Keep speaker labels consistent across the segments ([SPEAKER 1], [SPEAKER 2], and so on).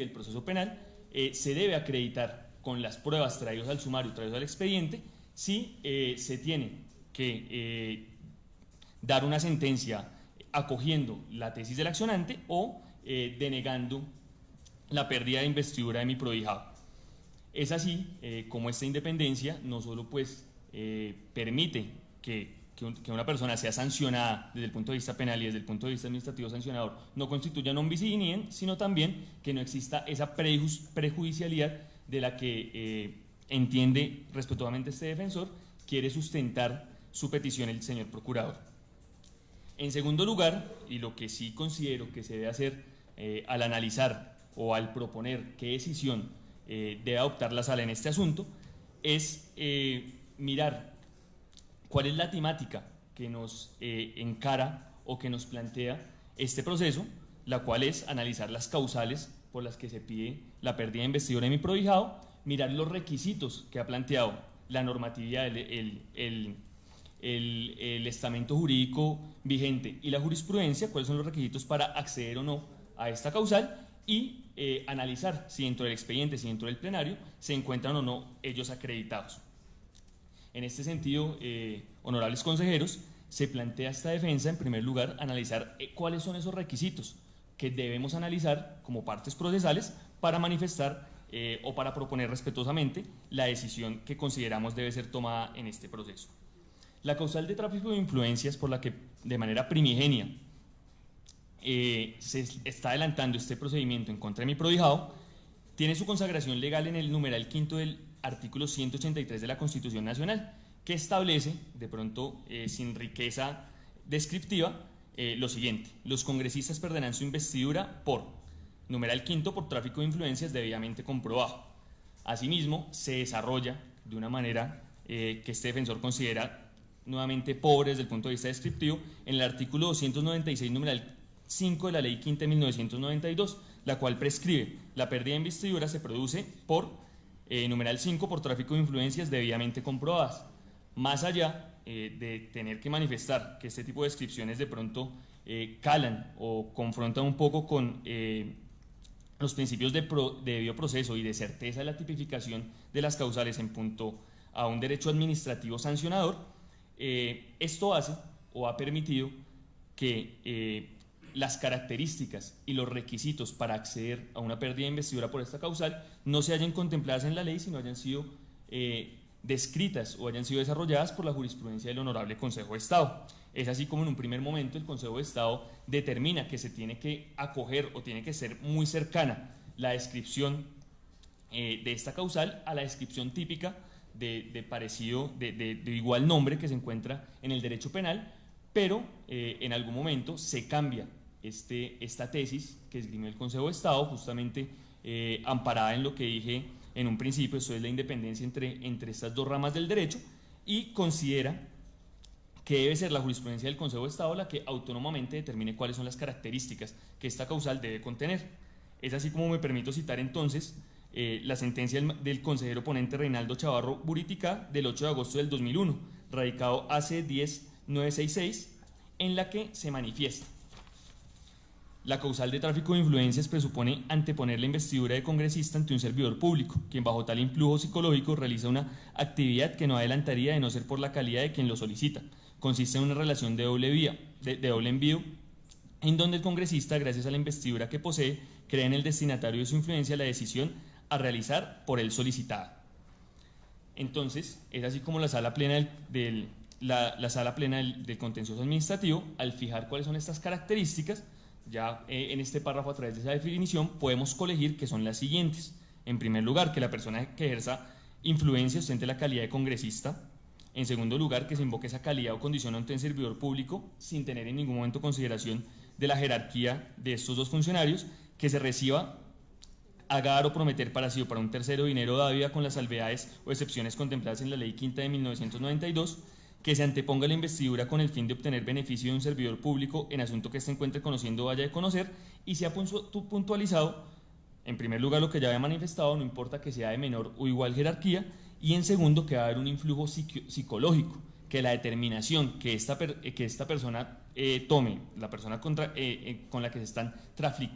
[SPEAKER 1] el proceso penal, se debe acreditar con las pruebas traídas al sumario, traídas al expediente, si se tiene que dar una sentencia acogiendo la tesis del accionante o denegando la pérdida de investidura de mi prohijado. Es así como esta independencia no solo pues permite que una persona sea sancionada desde el punto de vista penal y desde el punto de vista administrativo sancionador no constituya non bis in idem, sino también que no exista esa prejudicialidad de la que entiende respetuosamente este defensor quiere sustentar su petición el señor procurador. En segundo lugar, y lo que sí considero que se debe hacer al analizar o al proponer qué decisión debe adoptar la sala en este asunto, es mirar cuál es la temática que nos encara o que nos plantea este proceso, la cual es analizar las causales por las que se pide la pérdida de investidura de mi prohijado, mirar los requisitos que ha planteado la normatividad, el estamento jurídico vigente y la jurisprudencia, cuáles son los requisitos para acceder o no a esta causal, y analizar si dentro del expediente, si dentro del plenario, se encuentran o no ellos acreditados. En este sentido, honorables consejeros, se plantea esta defensa, en primer lugar, analizar cuáles son esos requisitos que debemos analizar como partes procesales para manifestar o para proponer respetuosamente la decisión que consideramos debe ser tomada en este proceso. La causal de tráfico de influencias por la que de manera primigenia se está adelantando este procedimiento en contra de mi prohijado tiene su consagración legal en el numeral quinto del artículo 183 de la Constitución Nacional, que establece, de pronto sin riqueza descriptiva, lo siguiente: los congresistas perderán su investidura por, numeral quinto, por tráfico de influencias debidamente comprobado. Asimismo, se desarrolla de una manera que este defensor considera nuevamente pobre desde el punto de vista descriptivo, en el artículo 296, numeral 5 de la Ley Quinta de 1992, la cual prescribe la pérdida de investidura se produce por, numeral 5, por tráfico de influencias debidamente comprobadas. Más allá de tener que manifestar que este tipo de descripciones de pronto calan o confrontan un poco con los principios de debido proceso y de certeza de la tipificación de las causales en punto a un derecho administrativo sancionador, esto hace o ha permitido que las características y los requisitos para acceder a una pérdida de investidura por esta causal no se hayan contempladas en la ley, sino hayan sido descritas o hayan sido desarrolladas por la jurisprudencia del Honorable Consejo de Estado. Es así como en un primer momento el Consejo de Estado determina que se tiene que acoger o tiene que ser muy cercana la descripción de esta causal a la descripción típica de parecido, de igual nombre que se encuentra en el derecho penal, pero en algún momento se cambia esta tesis que esgrimió el Consejo de Estado, justamente amparada en lo que dije en un principio, esto es la independencia entre estas dos ramas del derecho, y considera que debe ser la jurisprudencia del Consejo de Estado la que autónomamente determine cuáles son las características que esta causal debe contener. Es así como me permito citar entonces la sentencia del consejero ponente Reinaldo Chavarro Buriticá del 8 de agosto del 2001, radicado AC 10966, en la que se manifiesta: la causal de tráfico de influencias presupone anteponer la investidura de congresista ante un servidor público, quien bajo tal influjo psicológico realiza una actividad que no adelantaría de no ser por la calidad de quien lo solicita. Consiste en una relación de doble envío, en donde el congresista, gracias a la investidura que posee, crea en el destinatario de su influencia la decisión a realizar por él solicitada. Entonces, es así como la sala plena del contencioso administrativo, al fijar cuáles son estas características, ya en este párrafo, a través de esa definición, podemos colegir que son las siguientes. En primer lugar, que la persona que ejerza influencia ostente la calidad de congresista. En segundo lugar, que se invoque esa calidad o condición ante un servidor público sin tener en ningún momento consideración de la jerarquía de estos dos funcionarios, que se reciba, haga, dar o prometer para sí o para un tercero dinero o dádiva con las salvedades o excepciones contempladas en la Ley Quinta de 1992, que se anteponga la investidura con el fin de obtener beneficio de un servidor público en asunto que éste encuentre conociendo o vaya de conocer, y se ha puntualizado, en primer lugar, lo que ya había manifestado, no importa que sea de menor o igual jerarquía, y en segundo, que va a haber un influjo psicológico, que la determinación que esta persona tome, la persona con la que se están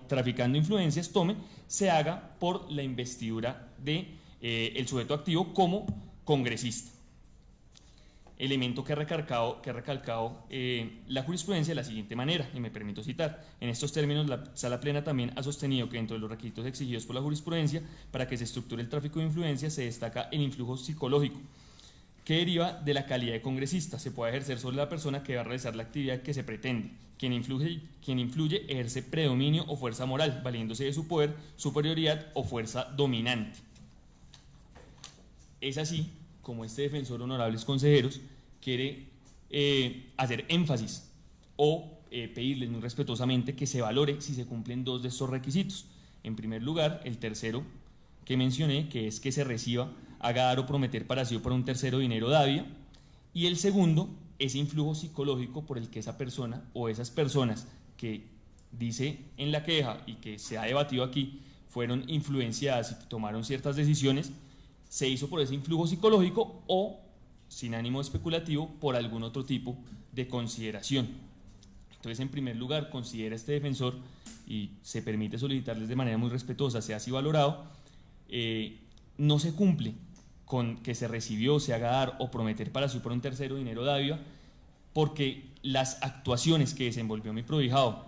[SPEAKER 1] traficando influencias tome, se haga por la investidura de el sujeto activo como congresista. Elemento que ha recalcado la jurisprudencia de la siguiente manera, y me permito citar: en estos términos, la Sala Plena también ha sostenido que dentro de los requisitos exigidos por la jurisprudencia para que se estructure el tráfico de influencias se destaca el influjo psicológico, que deriva de la calidad de congresista. Se puede ejercer sobre la persona que va a realizar la actividad que se pretende. Quien influye ejerce predominio o fuerza moral, valiéndose de su poder, superioridad o fuerza dominante. Es así como este defensor, honorables consejeros, quiere hacer énfasis o pedirles muy respetuosamente que se valore si se cumplen dos de estos requisitos. En primer lugar, el tercero que mencioné, que es que se reciba, haga, dar o prometer para sí o para un tercero dinero dávila, y el segundo, ese influjo psicológico por el que esa persona o esas personas que dice en la queja y que se ha debatido aquí fueron influenciadas y tomaron ciertas decisiones, se hizo por ese influjo psicológico o, sin ánimo especulativo, por algún otro tipo de consideración. Entonces, en primer lugar, considera este defensor, y se permite solicitarles de manera muy respetuosa, sea así valorado, no se cumple con que se recibió, se haga, dar o prometer para sí o por un tercero dinero dádiva, porque las actuaciones que desenvolvió mi prohijado,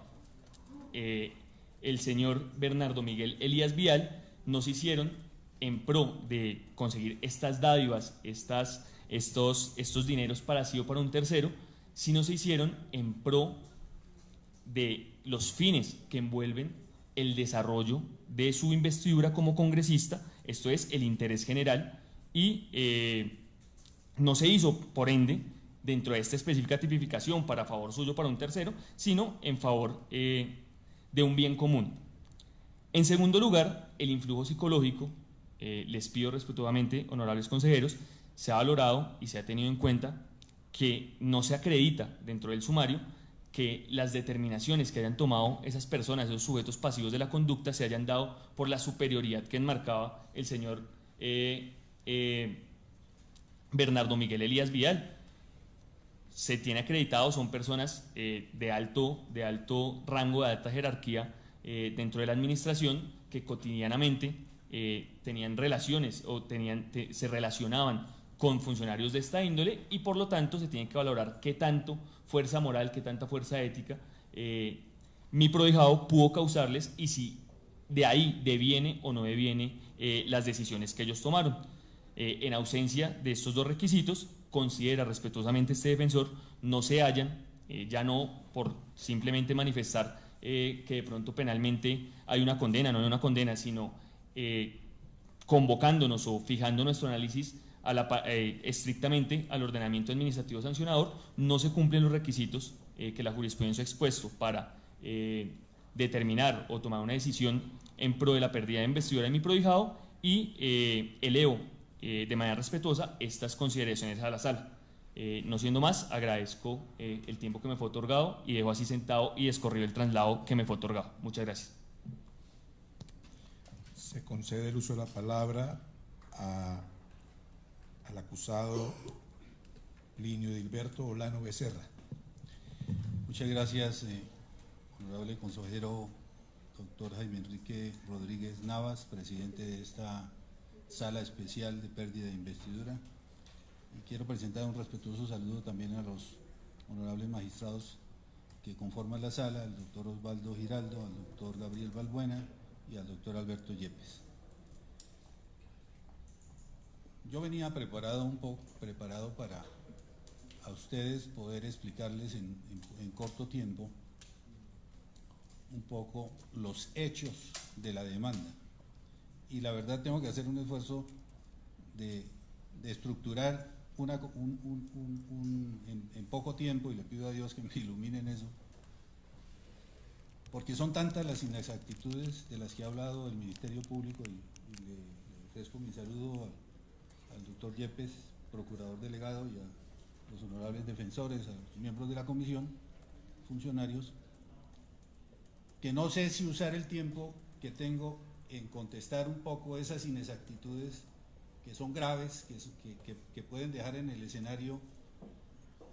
[SPEAKER 1] el señor Bernardo Miguel Elías Vial, no se hicieron en pro de conseguir estas dádivas, estos dineros para sí o para un tercero, sino se hicieron en pro de los fines que envuelven el desarrollo de su investidura como congresista, esto es, el interés general, y no se hizo, por ende, dentro de esta específica tipificación para favor suyo para un tercero, sino en favor de un bien común. En segundo lugar, el influjo psicológico, les pido respetuosamente, honorables consejeros, se ha valorado y se ha tenido en cuenta que no se acredita dentro del sumario que las determinaciones que hayan tomado esas personas, esos sujetos pasivos de la conducta, se hayan dado por la superioridad que enmarcaba el señor Bernardo Miguel Elías Vidal. Se tiene acreditado, son personas de alto rango, de alta jerarquía dentro de la administración, que cotidianamente tenían relaciones o se relacionaban con funcionarios de esta índole, y por lo tanto se tiene que valorar qué tanto fuerza moral, qué tanta fuerza ética mi prohijado pudo causarles, y si de ahí deviene o no deviene las decisiones que ellos tomaron. En ausencia de estos dos requisitos, considera respetuosamente este defensor, no se hallan, ya no por simplemente manifestar que de pronto penalmente hay una condena, no hay una condena, sino convocándonos o fijando nuestro análisis estrictamente al ordenamiento administrativo sancionador, no se cumplen los requisitos que la jurisprudencia ha expuesto para determinar o tomar una decisión en pro de la pérdida de investidura de mi prohijado, y elevo de manera respetuosa estas consideraciones a la sala. No siendo más, agradezco el tiempo que me fue otorgado y dejo así sentado y escorrido el traslado que me fue otorgado. Muchas gracias.
[SPEAKER 2] Se concede el uso de la palabra al acusado Plinio Edilberto Olano Becerra.
[SPEAKER 3] Muchas gracias, honorable consejero doctor Jaime Enrique Rodríguez Navas, presidente de esta Sala Especial de Pérdida de Investidura. Y quiero presentar un respetuoso saludo también a los honorables magistrados que conforman la sala, al doctor Osvaldo Giraldo, al doctor Gabriel Balbuena y al doctor Alberto Yepes. Yo venía preparado para a ustedes poder explicarles en corto tiempo un poco los hechos de la demanda, y la verdad tengo que hacer un esfuerzo de estructurar en poco tiempo, y le pido a Dios que me ilumine en eso, porque son tantas las inexactitudes de las que ha hablado el Ministerio Público, y le ofrezco mi saludo al doctor Yepes, procurador delegado, y a los honorables defensores, a los miembros de la comisión, funcionarios, que no sé si usar el tiempo que tengo en contestar un poco esas inexactitudes que son graves, que pueden dejar en el escenario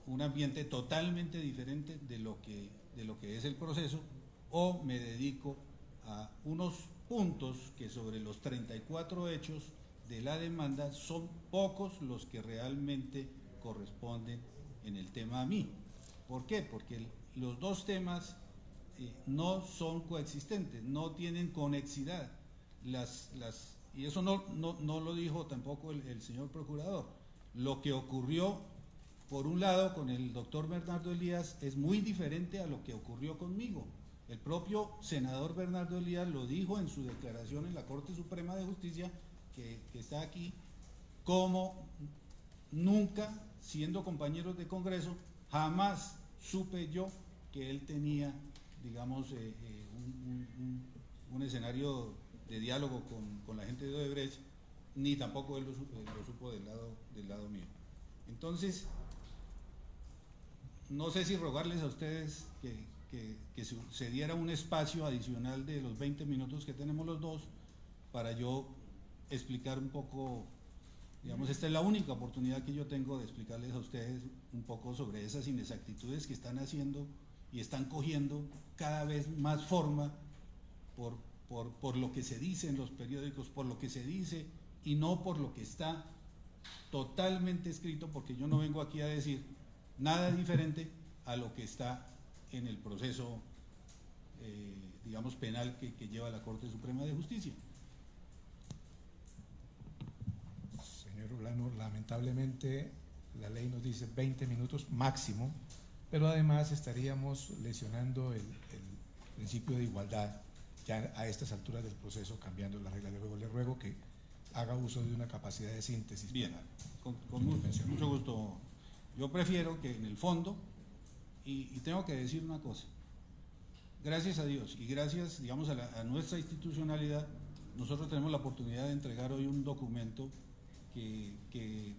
[SPEAKER 3] un ambiente totalmente diferente de lo que es el proceso, o me dedico a unos puntos que sobre los 34 hechos de la demanda son pocos los que realmente corresponden en el tema a mí. ¿Por qué? Porque los dos temas no son coexistentes, no tienen conexidad. Y eso no lo dijo tampoco el señor procurador. Lo que ocurrió, por un lado, con el doctor Bernardo Elías es muy diferente a lo que ocurrió conmigo. El propio senador Bernardo Elías lo dijo en su declaración en la Corte Suprema de Justicia, que está aquí, como nunca, siendo compañeros de Congreso, jamás supe yo que él tenía, digamos, un escenario de diálogo con la gente de Odebrecht, ni tampoco él lo supo del lado mío. Entonces, no sé si rogarles a ustedes que se diera un espacio adicional de los 20 minutos que tenemos los dos para yo explicar un poco, digamos, esta es la única oportunidad que yo tengo de explicarles a ustedes un poco sobre esas inexactitudes que están haciendo y están cogiendo cada vez más forma por lo que se dice en los periódicos, por lo que se dice y no por lo que está totalmente escrito, porque yo no vengo aquí a decir nada diferente a lo que está en el proceso, digamos, penal que lleva la Corte Suprema de Justicia.
[SPEAKER 2] Señor Olano, lamentablemente la ley nos dice 20 minutos máximo, pero además estaríamos lesionando el principio de igualdad ya a estas alturas del proceso, cambiando la regla de juego. Le ruego que haga uso de una capacidad de síntesis.
[SPEAKER 3] Bien, con mucho gusto. Yo prefiero que en el fondo, y tengo que decir una cosa, gracias a Dios y gracias, digamos, a nuestra institucionalidad, nosotros tenemos la oportunidad de entregar hoy un documento que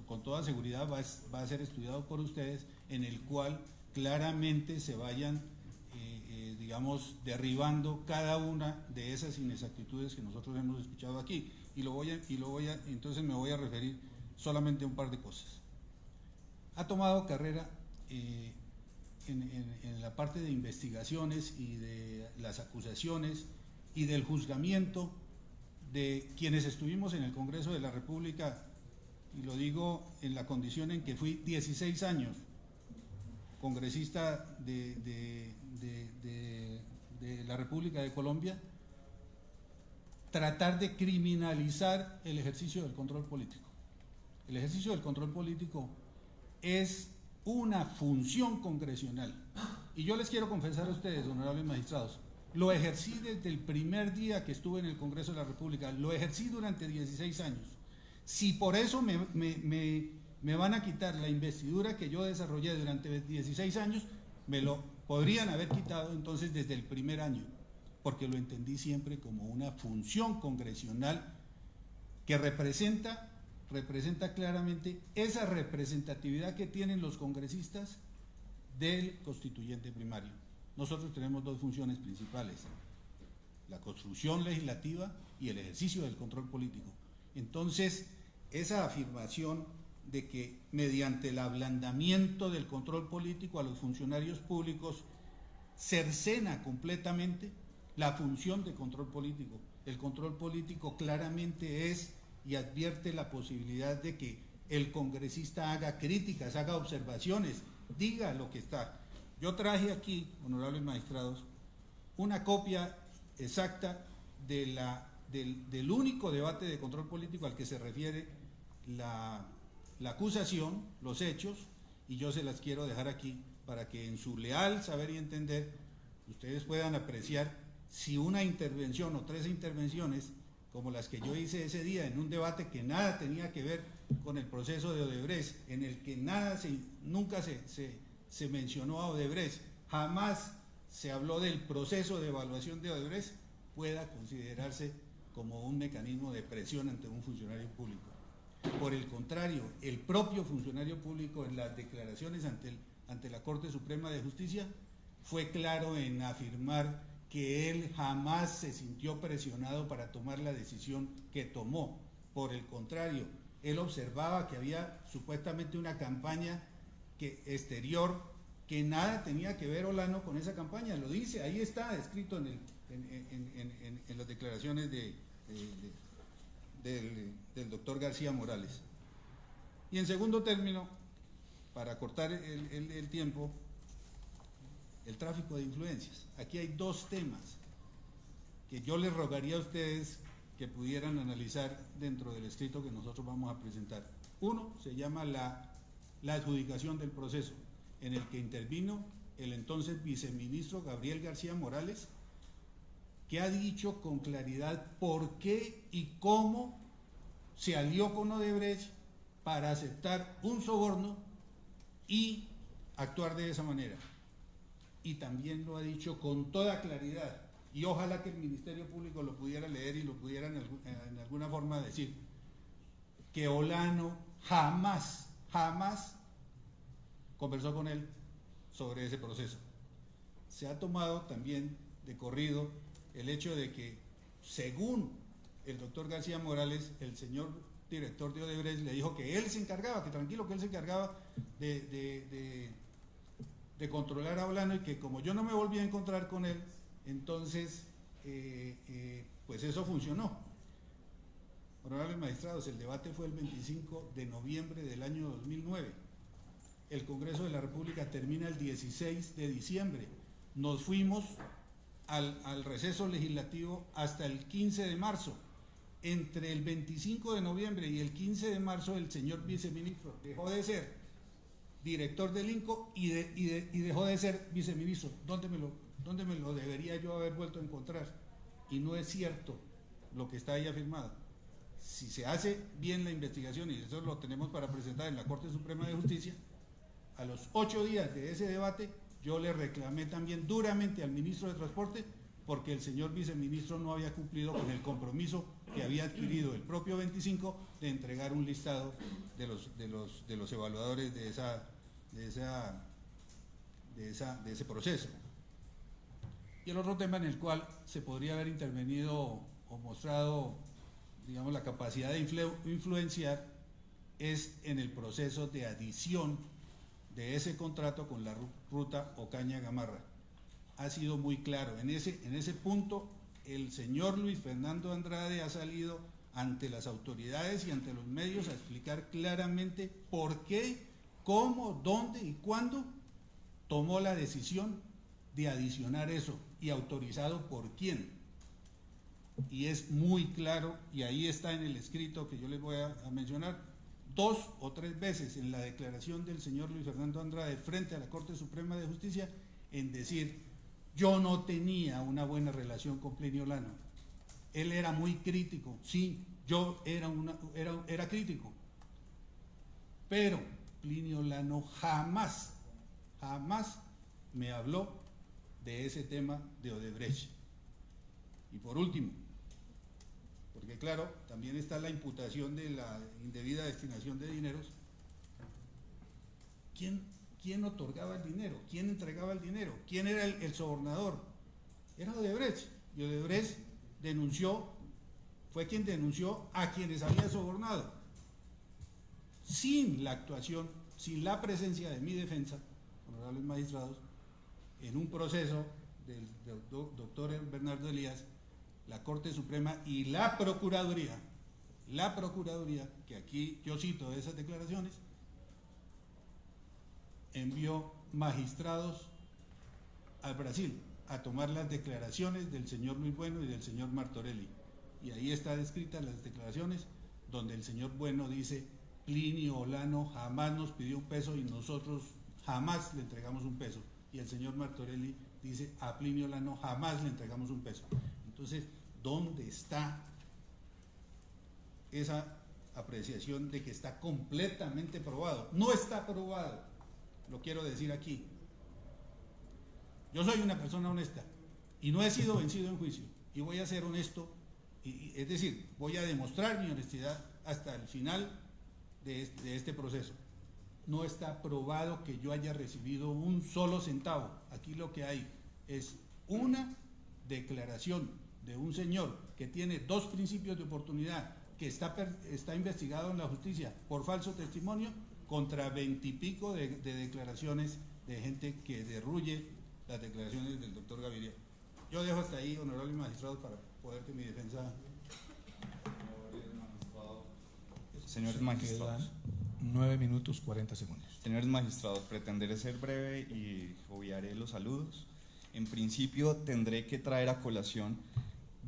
[SPEAKER 3] con toda seguridad va a ser estudiado por ustedes, en el cual claramente se vayan, digamos, derribando cada una de esas inexactitudes que nosotros hemos escuchado aquí. Entonces me voy a referir solamente a un par de cosas. Ha tomado carrera en la parte de investigaciones y de las acusaciones y del juzgamiento de quienes estuvimos en el Congreso de la República, y lo digo en la condición en que fui 16 años congresista de la República de Colombia, tratar de criminalizar el ejercicio del control político. El ejercicio del control político es una función congresional. Y yo les quiero confesar a ustedes, honorables magistrados, lo ejercí desde el primer día que estuve en el Congreso de la República, lo ejercí durante 16 años. Si por eso me van a quitar la investidura que yo desarrollé durante 16 años, me lo podrían haber quitado entonces desde el primer año, porque lo entendí siempre como una función congresional que representa claramente esa representatividad que tienen los congresistas del constituyente primario. Nosotros tenemos dos funciones principales: la construcción legislativa y el ejercicio del control político. Entonces, esa afirmación de que mediante el ablandamiento del control político a los funcionarios públicos cercena completamente la función de control político. El control político claramente es y advierte la posibilidad de que el congresista haga críticas, haga observaciones, diga lo que está. Yo traje aquí, honorables magistrados, una copia exacta del único debate de control político al que se refiere la acusación, los hechos, y yo se las quiero dejar aquí para que en su leal saber y entender ustedes puedan apreciar si una intervención o 3 intervenciones como las que yo hice ese día en un debate que nada tenía que ver con el proceso de Odebrecht, en el que nunca se mencionó a Odebrecht, jamás se habló del proceso de evaluación de Odebrecht, pueda considerarse como un mecanismo de presión ante un funcionario público. Por el contrario, el propio funcionario público en las declaraciones ante la Corte Suprema de Justicia fue claro en afirmar que él jamás se sintió presionado para tomar la decisión que tomó. Por el contrario, él observaba que había supuestamente una campaña exterior, que nada tenía que ver Olano con esa campaña. Lo dice, ahí está escrito en las declaraciones del doctor García Morales. Y en segundo término, para cortar el tiempo, el tráfico de influencias. Aquí hay dos temas que yo les rogaría a ustedes que pudieran analizar dentro del escrito que nosotros vamos a presentar. Uno se llama la adjudicación del proceso, en el que intervino el entonces viceministro Gabriel García Morales, que ha dicho con claridad por qué y cómo se alió con Odebrecht para aceptar un soborno y actuar de esa manera. Y también lo ha dicho con toda claridad, y ojalá que el Ministerio Público lo pudiera leer y lo pudiera en alguna forma decir, que Olano jamás conversó con él sobre ese proceso. Se ha tomado también de corrido el hecho de que, según el doctor García Morales, el señor director de Odebrecht le dijo que él se encargaba, que tranquilo, que él se encargaba de controlar a Olano, y que como yo no me volví a encontrar con él, entonces pues eso funcionó. Honorables magistrados, el debate fue el 25 de noviembre del año 2009. El Congreso de la República termina el 16 de diciembre. Nos fuimos al receso legislativo hasta el 15 de marzo. Entre el 25 de noviembre y el 15 de marzo, el señor viceministro dejó de ser director del INCO y dejó de ser viceministro. ¿Dónde me lo debería yo haber vuelto a encontrar? Y no es cierto lo que está ahí afirmado. Si se hace bien la investigación, y eso lo tenemos para presentar en la Corte Suprema de Justicia, a los 8 días de ese debate, yo le reclamé también duramente al ministro de Transporte, porque el señor viceministro no había cumplido con el compromiso que había adquirido el propio 25 de entregar un listado de los evaluadores de ese proceso. Y el otro tema en el cual se podría haber intervenido o mostrado, digamos, la capacidad de influenciar es en el proceso de adición de ese contrato con la ruta Ocaña-Gamarra. Ha sido muy claro. En ese punto, el señor Luis Fernando Andrade ha salido ante las autoridades y ante los medios a explicar claramente por qué, cómo, dónde y cuándo tomó la decisión de adicionar eso, y autorizado por quién. Y es muy claro, y ahí está en el escrito que yo les voy a mencionar, 2 o 3 veces en la declaración del señor Luis Fernando Andrade frente a la Corte Suprema de Justicia, en decir: yo no tenía una buena relación con Plinio Olano. Él era muy crítico, sí, yo era crítico, pero Plinio Olano jamás me habló de ese tema de Odebrecht. Y por último, porque claro, también está la imputación de la indebida destinación de dineros. ¿Quién otorgaba el dinero? ¿Quién entregaba el dinero? ¿Quién era el sobornador? Era Odebrecht. Y Odebrecht fue quien denunció a quienes había sobornado. Sin la actuación, sin la presencia de mi defensa, honorables magistrados, en un proceso del doctor Bernardo Elías, la Corte Suprema y la Procuraduría, que aquí yo cito de esas declaraciones, envió magistrados al Brasil a tomar las declaraciones del señor Luis Bueno y del señor Martorelli. Y ahí están descritas las declaraciones donde el señor Bueno dice: Plinio Olano jamás nos pidió un peso y nosotros jamás le entregamos un peso. Y el señor Martorelli dice: a Plinio Olano jamás le entregamos un peso. Entonces, ¿dónde está esa apreciación de que está completamente probado? No está probado, lo quiero decir aquí. Yo soy una persona honesta y no he sido vencido en juicio, y voy a ser honesto, es decir, voy a demostrar mi honestidad hasta el final de este proceso. No está probado que yo haya recibido un solo centavo. Aquí lo que hay es una declaración de un señor que tiene 2 principios de oportunidad, que está investigado en la justicia por falso testimonio, contra 20 y pico de declaraciones de gente que derruye las declaraciones del doctor Gaviria. Yo dejo hasta ahí, honorable magistrado, para poder que mi defensa...
[SPEAKER 4] Señores magistrados.
[SPEAKER 2] Quedan 9 minutos 40 segundos.
[SPEAKER 4] Señores magistrados, pretenderé ser breve y obviaré los saludos. En principio tendré que traer a colación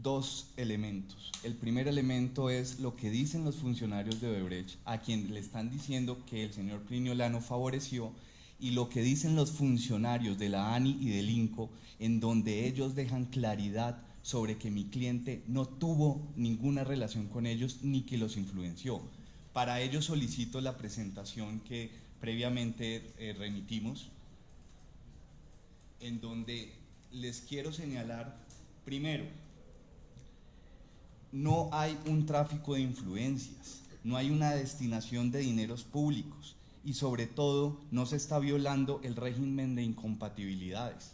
[SPEAKER 4] dos elementos. El primer elemento es lo que dicen los funcionarios de Odebrecht, a quien le están diciendo que el señor Plinio Lano favoreció, y lo que dicen los funcionarios de la ANI y del INCO, en donde ellos dejan claridad sobre que mi cliente no tuvo ninguna relación con ellos ni que los influenció. Para ello solicito la presentación que previamente remitimos, en donde les quiero señalar, primero, no hay un tráfico de influencias, no hay una destinación de dineros públicos y sobre todo no se está violando el régimen de incompatibilidades.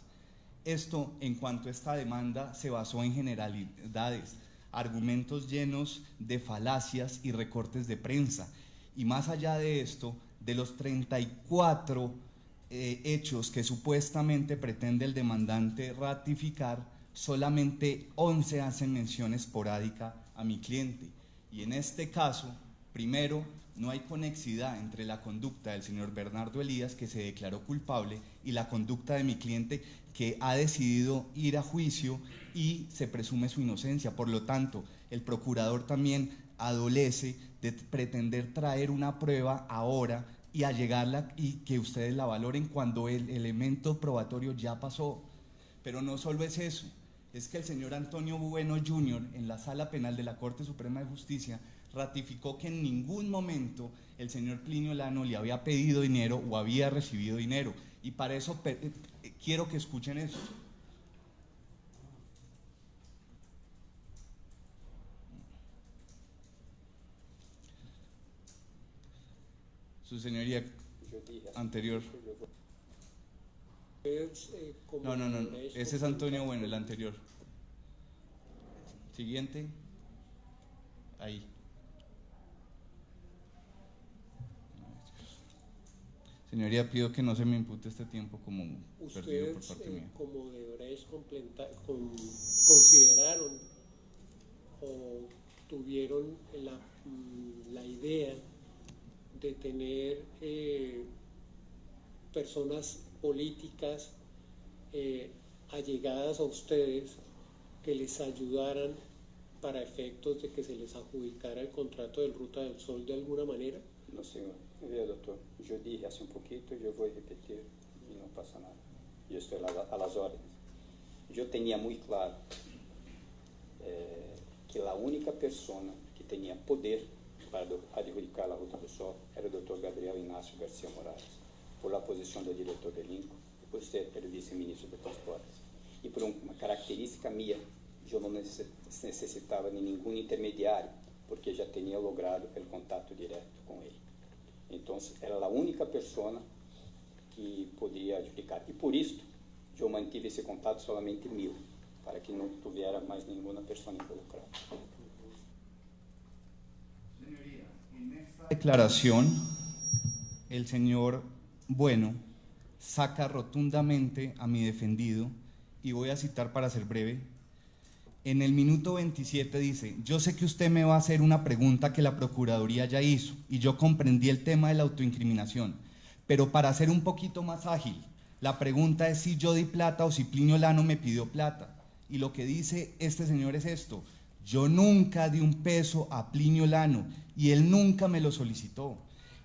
[SPEAKER 4] Esto, en cuanto a esta demanda, se basó en generalidades, argumentos llenos de falacias y recortes de prensa. Y más allá de esto, de los 34 hechos que supuestamente pretende el demandante ratificar, solamente 11 hacen mención esporádica a mi cliente. Y en este caso, primero, no hay conexidad entre la conducta del señor Bernardo Elías, que se declaró culpable, y la conducta de mi cliente, que ha decidido ir a juicio y se presume su inocencia. Por lo tanto, el procurador también adolece de pretender traer una prueba ahora y allegarla y que ustedes la valoren cuando el elemento probatorio ya pasó. Pero no solo es eso, es que el señor Antonio Bueno Jr. en la Sala Penal de la Corte Suprema de Justicia ratificó que en ningún momento el señor Plinio Lano le había pedido dinero o había recibido dinero. Y para eso quiero que escuchen eso. Su señoría anterior. No, ese es Antonio Bueno, el anterior. Siguiente. Ahí. Señoría, pido que no se me impute este tiempo como perdido por parte mía.
[SPEAKER 5] Como Odebrecht consideraron o tuvieron la idea de tener personas políticas allegadas a ustedes que les ayudaran para efectos de que se les adjudicara el contrato del Ruta del Sol de alguna manera?
[SPEAKER 6] No, señor. Vea, doctor, yo dije hace un poquito, yo voy a repetir y no pasa nada. Yo estoy a las órdenes. Yo tenía muy claro que la única persona que tenía poder para adjudicar la Ruta del Sol era el doctor Gabriel Ignacio García Morales, por la posición del director del INCO y por ser el viceministro de Transportes. Y por una característica mía, yo no necesitaba de ningún intermediario, porque ya tenía logrado el contacto directo con él. Entonces, era la única persona que podía adjudicar. Y por esto, yo mantuve ese contacto solamente mío, para que no tuviera más ninguna persona involucrada.
[SPEAKER 4] Señoría, en esta declaración, el señor Bueno saca rotundamente a mi defendido, y voy a citar para ser breve. En el minuto 27 dice: yo sé que usted me va a hacer una pregunta que la Procuraduría ya hizo y yo comprendí el tema de la autoincriminación, pero para ser un poquito más ágil, la pregunta es si yo di plata o si Plinio Lano me pidió plata. Y lo que dice este señor es esto: yo nunca di un peso a Plinio Lano y él nunca me lo solicitó.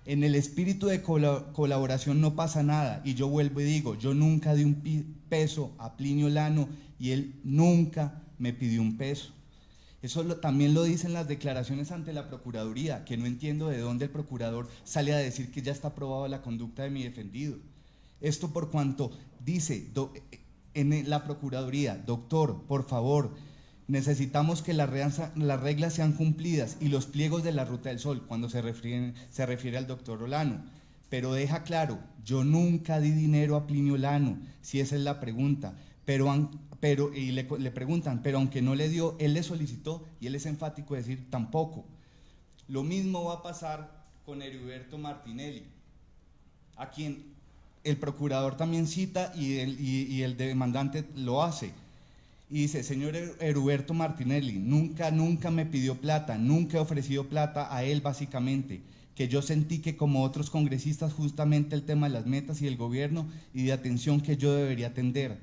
[SPEAKER 4] En el espíritu de colaboración no pasa nada, y yo vuelvo y digo, yo nunca di un peso a Plinio Lano y él nunca me pidió un peso. Eso también lo dicen las declaraciones ante la Procuraduría, que no entiendo de dónde el procurador sale a decir que ya está probada la conducta de mi defendido. Esto por cuanto dice en la Procuraduría: doctor, por favor, necesitamos que las reglas sean cumplidas y los pliegos de la Ruta del Sol, cuando se refiere al doctor Olano. Pero deja claro, yo nunca di dinero a Plinio Lano, si esa es la pregunta. Y le preguntan, pero aunque no le dio, él le solicitó, y él es enfático en decir tampoco. Lo mismo va a pasar con Heriberto Martinelli. a quien el procurador también cita y el demandante lo hace. Y dice: señor Heruberto Martinelli, nunca me pidió plata, nunca he ofrecido plata a él, básicamente, que yo sentí que como otros congresistas justamente el tema de las metas y el gobierno y de atención que yo debería atender.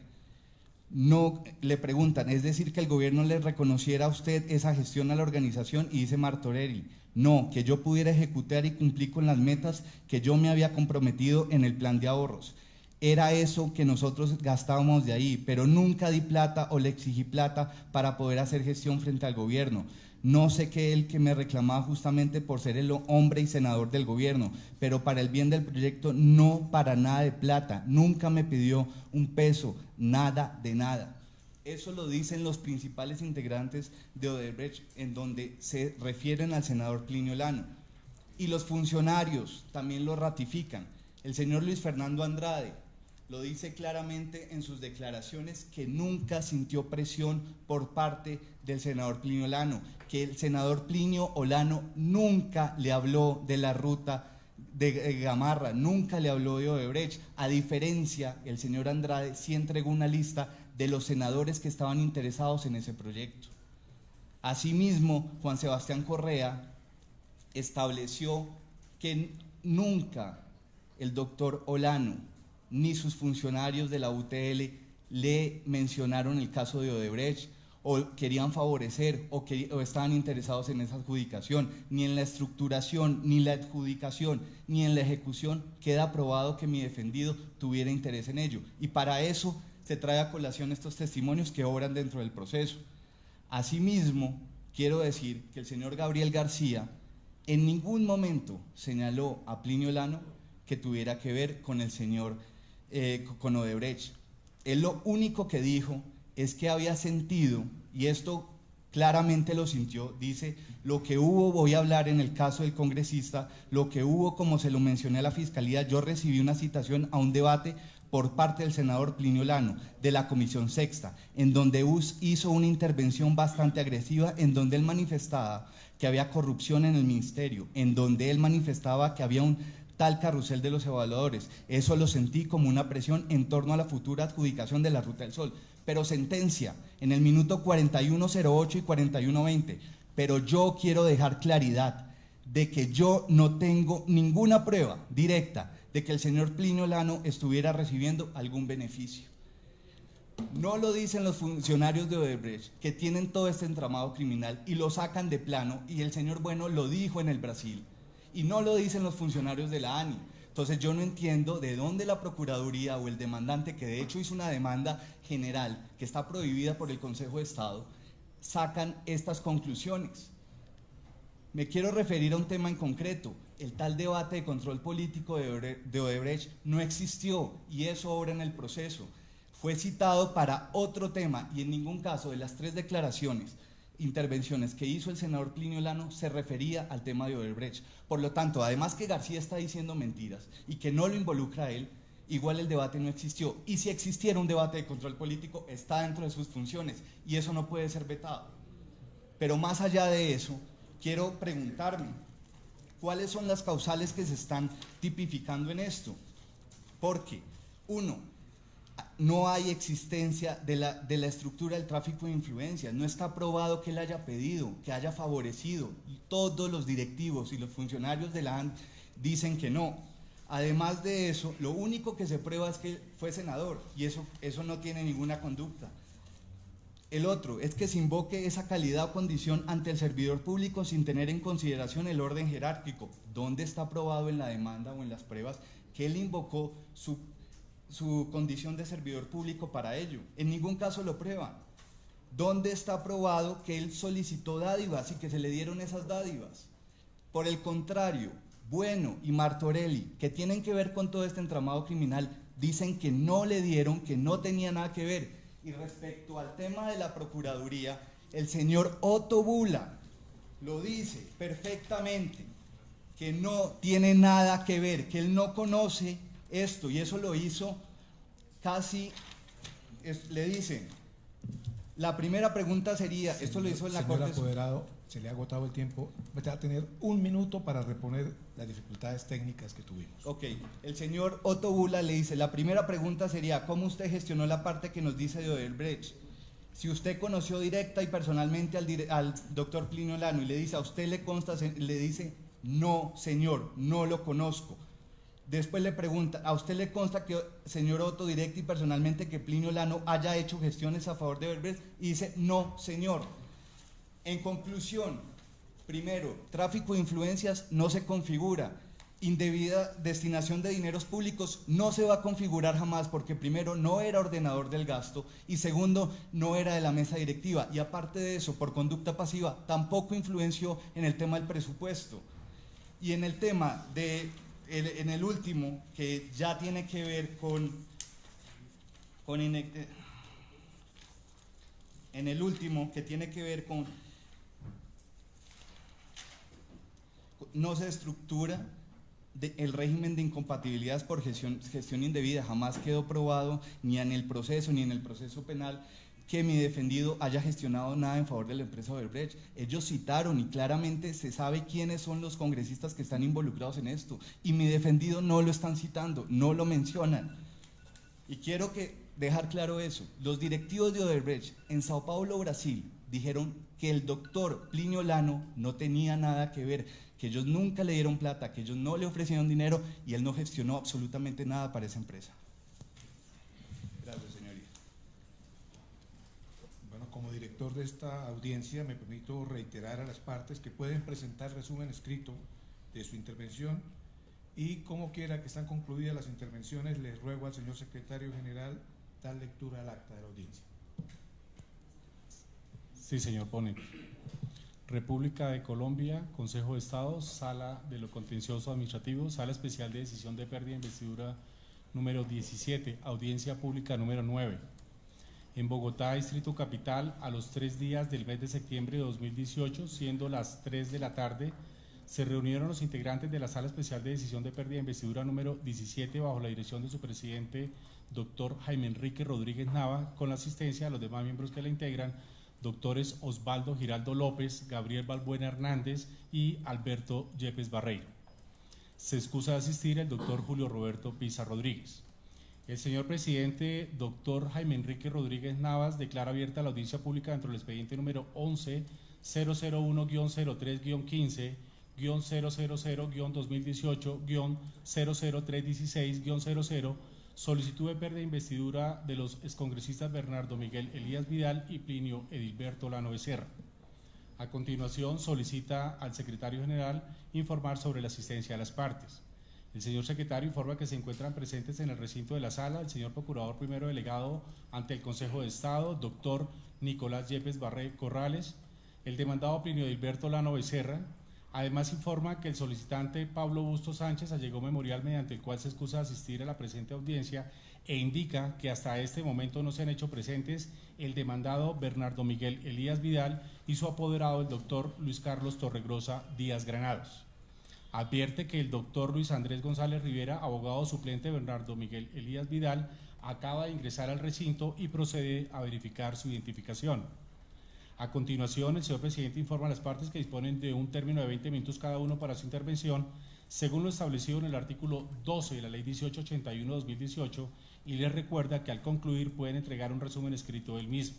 [SPEAKER 4] No, le preguntan, es decir, que el gobierno le reconociera a usted esa gestión a la organización, y dice Martorelli: no, que yo pudiera ejecutar y cumplir con las metas que yo me había comprometido en el plan de ahorros. Era eso que nosotros gastábamos de ahí, pero nunca di plata o le exigí plata para poder hacer gestión frente al gobierno. No sé qué él que me reclamaba justamente por ser el hombre y senador del gobierno, pero para el bien del proyecto no para nada de plata, nunca me pidió un peso, nada de nada. Eso lo dicen los principales integrantes de Odebrecht, en donde se refieren al senador Plinio Lano. Y los funcionarios también lo ratifican. El señor Luis Fernando Andrade lo dice claramente en sus declaraciones, que nunca sintió presión por parte del senador Plinio Olano, que el senador Plinio Olano nunca le habló de la ruta de Gamarra, nunca le habló de Odebrecht. A diferencia, el señor Andrade sí entregó una lista de los senadores que estaban interesados en ese proyecto. Asimismo, Juan Sebastián Correa estableció que nunca el doctor Olano ni sus funcionarios de la UTL le mencionaron el caso de Odebrecht, o querían favorecer o estaban interesados en esa adjudicación. Ni en la estructuración, ni la adjudicación, ni en la ejecución queda probado que mi defendido tuviera interés en ello, y para eso se trae a colación estos testimonios que obran dentro del proceso. Asimismo, quiero decir que el señor Gabriel García en ningún momento señaló a Plinio Olano que tuviera que ver con el señor, con Odebrecht. Él lo único que dijo es que había sentido, y esto claramente lo sintió, dice: lo que hubo, voy a hablar en el caso del congresista, lo que hubo, como se lo mencioné a la Fiscalía, yo recibí una citación a un debate por parte del senador Plinio Olano, de la Comisión Sexta, en donde hizo una intervención bastante agresiva, en donde él manifestaba que había corrupción en el ministerio, en donde él manifestaba que había un tal carrusel de los evaluadores. Eso lo sentí como una presión en torno a la futura adjudicación de la Ruta del Sol. Pero sentencia en el minuto 41:08 y 41:20. Pero yo quiero dejar claridad de que yo no tengo ninguna prueba directa de que el señor Plinio Olano estuviera recibiendo algún beneficio. No lo dicen los funcionarios de Odebrecht, que tienen todo este entramado criminal y lo sacan de plano, y el señor Bueno lo dijo en el Brasil, y no lo dicen los funcionarios de la ANI. Entonces yo no entiendo de dónde la Procuraduría o el demandante, que de hecho hizo una demanda general que está prohibida por el Consejo de Estado, sacan estas conclusiones. Me quiero referir a un tema en concreto. El tal debate de control político de Odebrecht no existió, y eso obra en el proceso. Fue citado para otro tema, y en ningún caso de las 3 intervenciones que hizo el senador Plinio Olano se refería al tema de Odebrecht. Por lo tanto, además que García está diciendo mentiras y que no lo involucra a él, igual el debate no existió. Y si existiera un debate de control político, está dentro de sus funciones, y eso no puede ser vetado. Pero más allá de eso, quiero preguntarme, ¿cuáles son las causales que se están tipificando en esto? Porque, 1, no hay existencia de la estructura del tráfico de influencias. No está probado que él haya pedido, que haya favorecido. Todos los directivos y los funcionarios de la ANT dicen que no. Además de eso, lo único que se prueba es que fue senador, y eso no tiene ninguna conducta. El otro es que se invoque esa calidad o condición ante el servidor público sin tener en consideración el orden jerárquico. ¿Dónde está probado en la demanda o en las pruebas que él invocó su condición de servidor público para ello? En ningún caso lo prueban. ¿Dónde está probado que él solicitó dádivas y que se le dieron esas dádivas? Por el contrario, Bueno y Martorelli, que tienen que ver con todo este entramado criminal, dicen que no le dieron, que no tenía nada que ver. Y respecto al tema de la Procuraduría, el señor Otto Bula lo dice perfectamente, que no tiene nada que ver, que él no conoce esto, y eso lo hizo casi, le dicen, la primera pregunta sería, esto lo hizo en la
[SPEAKER 2] Señor
[SPEAKER 4] Corte...
[SPEAKER 2] apoderado, se le ha agotado el tiempo, va a tener 1 minuto para reponer las dificultades técnicas que tuvimos.
[SPEAKER 4] Ok, el señor Otto Bula le dice, la primera pregunta sería, ¿cómo usted gestionó la parte que nos dice de Odebrecht? Si usted conoció directa y personalmente al doctor Plinio Lano y le dice, ¿a usted le consta? Le dice, no, señor, no lo conozco. Después le pregunta, ¿a usted le consta que, señor Otto, directa y personalmente, que Plinio Lano haya hecho gestiones a favor de Odebrecht? Y dice, no, señor. En conclusión, primero, tráfico de influencias no se configura. Indebida destinación de dineros públicos no se va a configurar jamás, porque primero no era ordenador del gasto y segundo no era de la mesa directiva, y aparte de eso, por conducta pasiva tampoco influenció en el tema del presupuesto. Y en el tema de en el último, que ya tiene que ver en el último, que tiene que ver con no se estructura el régimen de incompatibilidades por gestión indebida. Jamás quedó probado ni en el proceso penal que mi defendido haya gestionado nada en favor de la empresa Odebrecht. Ellos citaron y claramente se sabe quiénes son los congresistas que están involucrados en esto, y mi defendido no lo están citando, no lo mencionan. Y quiero dejar claro eso. Los directivos de Odebrecht en Sao Paulo, Brasil, dijeron que el doctor Plinio Lano no tenía nada que ver, que ellos nunca le dieron plata, que ellos no le ofrecieron dinero y él no gestionó absolutamente nada para esa empresa. Gracias, señoría.
[SPEAKER 2] Bueno, como director de esta audiencia me permito reiterar a las partes que pueden presentar resumen escrito de su intervención, y como quiera que están concluidas las intervenciones, les ruego al señor secretario general dar lectura al acta de la audiencia.
[SPEAKER 7] Sí, señor ponente. República de Colombia, Consejo de Estado, Sala de lo Contencioso Administrativo, Sala Especial de Decisión de Pérdida de Investidura número 17, Audiencia Pública número 9. En Bogotá, Distrito Capital, a los 3 días del mes de septiembre de 2018, siendo las 3 de la tarde, se reunieron los integrantes de la Sala Especial de Decisión de Pérdida de Investidura número 17 bajo la dirección de su presidente, doctor Jaime Enrique Rodríguez Nava, con la asistencia de los demás miembros que la integran, doctores Osvaldo Giraldo López, Gabriel Balbuena Hernández y Alberto Yepes Barreiro. Se excusa de asistir el doctor Julio Roberto Pizar Rodríguez. El señor presidente, doctor Jaime Enrique Rodríguez Navas, declara abierta la audiencia pública dentro del expediente número 11-001-15-000-2018-00316-00, solicitud de pérdida de investidura de los excongresistas Bernardo Miguel Elías Vidal y Plinio Edilberto Lano Becerra. A continuación, solicita al secretario general informar sobre la asistencia de las partes. El señor secretario informa que se encuentran presentes en el recinto de la sala el señor procurador primero delegado ante el Consejo de Estado, doctor Nicolás Yepes Barreiro Corrales, el demandado Plinio Edilberto Lano Becerra. Además informa que el solicitante Pablo Busto Sánchez allegó memorial mediante el cual se excusa de asistir a la presente audiencia, e indica que hasta este momento no se han hecho presentes el demandado Bernardo Miguel Elías Vidal y su apoderado el doctor Luis Carlos Torregrosa Díaz Granados. Advierte que el doctor Luis Andrés González Rivera, abogado suplente de Bernardo Miguel Elías Vidal, acaba de ingresar al recinto y procede a verificar su identificación. A continuación, el señor presidente informa a las partes que disponen de un término de 20 minutos cada uno para su intervención, según lo establecido en el artículo 12 de la Ley 1881-2018, y les recuerda que al concluir pueden entregar un resumen escrito del mismo.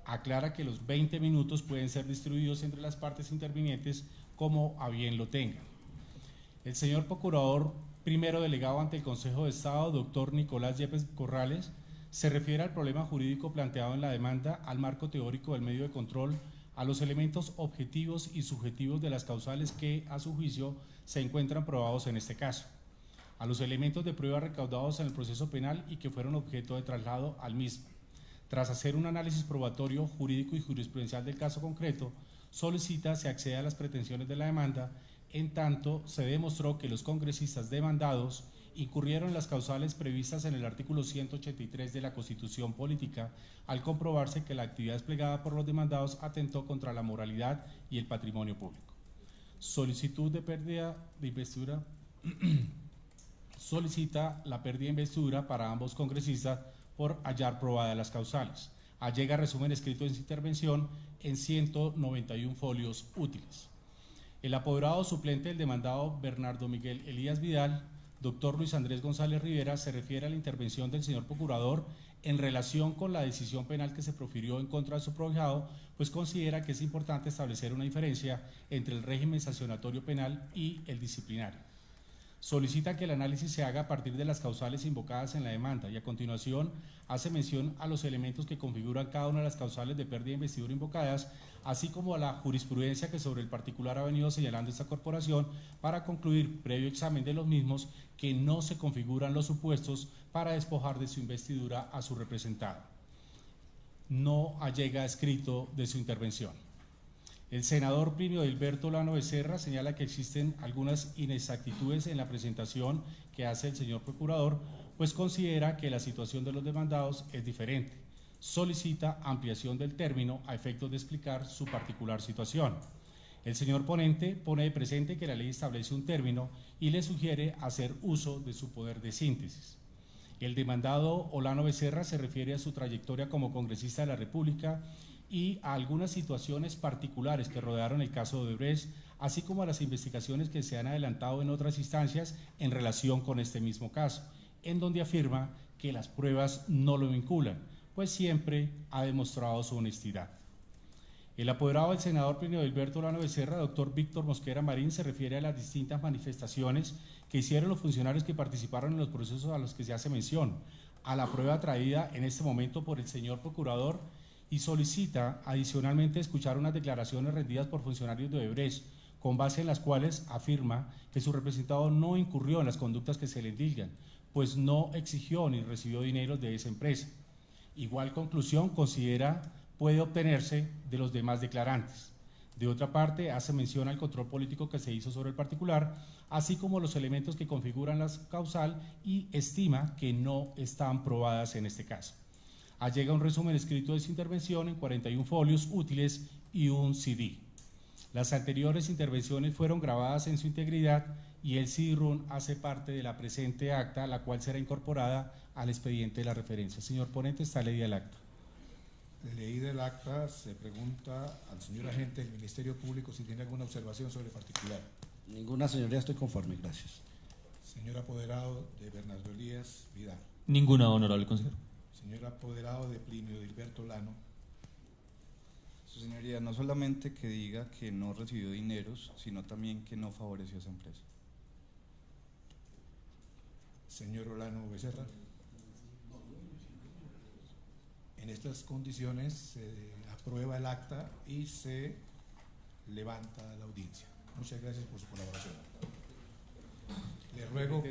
[SPEAKER 7] Aclara que los 20 minutos pueden ser distribuidos entre las partes intervinientes como a bien lo tengan. El señor procurador primero delegado ante el Consejo de Estado, doctor Nicolás Yepes Corrales, se refiere al problema jurídico planteado en la demanda, al marco teórico del medio de control, a los elementos objetivos y subjetivos de las causales que, a su juicio, se encuentran probados en este caso, a los elementos de prueba recaudados en el proceso penal y que fueron objeto de traslado al mismo. Tras hacer un análisis probatorio, jurídico y jurisprudencial del caso concreto, solicita se acceda a las pretensiones de la demanda, en tanto se demostró que los congresistas demandados incurrieron en las causales previstas en el artículo 183 de la Constitución Política, al comprobarse que la actividad desplegada por los demandados atentó contra la moralidad y el patrimonio público. Solicitud de pérdida de investidura. Solicita la pérdida de investidura para ambos congresistas por hallar probada las causales. Allega resumen escrito en su intervención en 191 folios útiles. El apoderado suplente del demandado Bernardo Miguel Elías Vidal, doctor Luis Andrés González Rivera, se refiere a la intervención del señor procurador en relación con la decisión penal que se profirió en contra de su prohijado, pues considera que es importante establecer una diferencia entre el régimen sancionatorio penal y el disciplinario. Solicita que el análisis se haga a partir de las causales invocadas en la demanda y a continuación hace mención a los elementos que configuran cada una de las causales de pérdida de investidura invocadas, así como a la jurisprudencia que sobre el particular ha venido señalando esta corporación para concluir, previo examen de los mismos, que no se configuran los supuestos para despojar de su investidura a su representado. No allega escrito de su intervención. El senador Plinio Edilberto Olano Becerra señala que existen algunas inexactitudes en la presentación que hace el señor procurador, pues considera que la situación de los demandados es diferente. Solicita ampliación del término a efectos de explicar su particular situación. El señor ponente pone de presente que la ley establece un término y le sugiere hacer uso de su poder de síntesis. El demandado Olano Becerra se refiere a su trayectoria como congresista de la República y a algunas situaciones particulares que rodearon el caso de Odebrecht, así como a las investigaciones que se han adelantado en otras instancias en relación con este mismo caso, en donde afirma que las pruebas no lo vinculan, pues siempre ha demostrado su honestidad. El apoderado del senador Plinio Edilberto Olano Becerra, doctor Víctor Mosquera Marín, se refiere a las distintas manifestaciones que hicieron los funcionarios que participaron en los procesos a los que se hace mención, a la prueba traída en este momento por el señor procurador, y solicita adicionalmente escuchar unas declaraciones rendidas por funcionarios de Odebrecht, con base en las cuales afirma que su representado no incurrió en las conductas que se le indilgan, pues no exigió ni recibió dinero de esa empresa. Igual conclusión considera puede obtenerse de los demás declarantes. De otra parte, hace mención al control político que se hizo sobre el particular, así como los elementos que configuran la causal y estima que no están probadas en este caso. Allega un resumen escrito de su intervención en 41 folios útiles y un CD. Las anteriores intervenciones fueron grabadas en su integridad y el CD-ROM hace parte de la presente acta, la cual será incorporada al expediente de la referencia. Señor ponente, está leída el acta.
[SPEAKER 2] Leída el acta, se pregunta al señor agente del Ministerio Público si tiene alguna observación sobre el particular.
[SPEAKER 8] Ninguna, señoría, estoy conforme, gracias.
[SPEAKER 2] Señor apoderado de Bernardo Elías Vidal.
[SPEAKER 1] Ninguna, honorable consejero.
[SPEAKER 2] Señor apoderado de Plinio Edilberto Olano.
[SPEAKER 4] Su señoría, no solamente que diga que no recibió dineros, sino también que no favoreció a esa empresa.
[SPEAKER 2] Señor Olano Becerra. En estas condiciones se aprueba el acta y se levanta la audiencia. Muchas gracias por su colaboración. Le ruego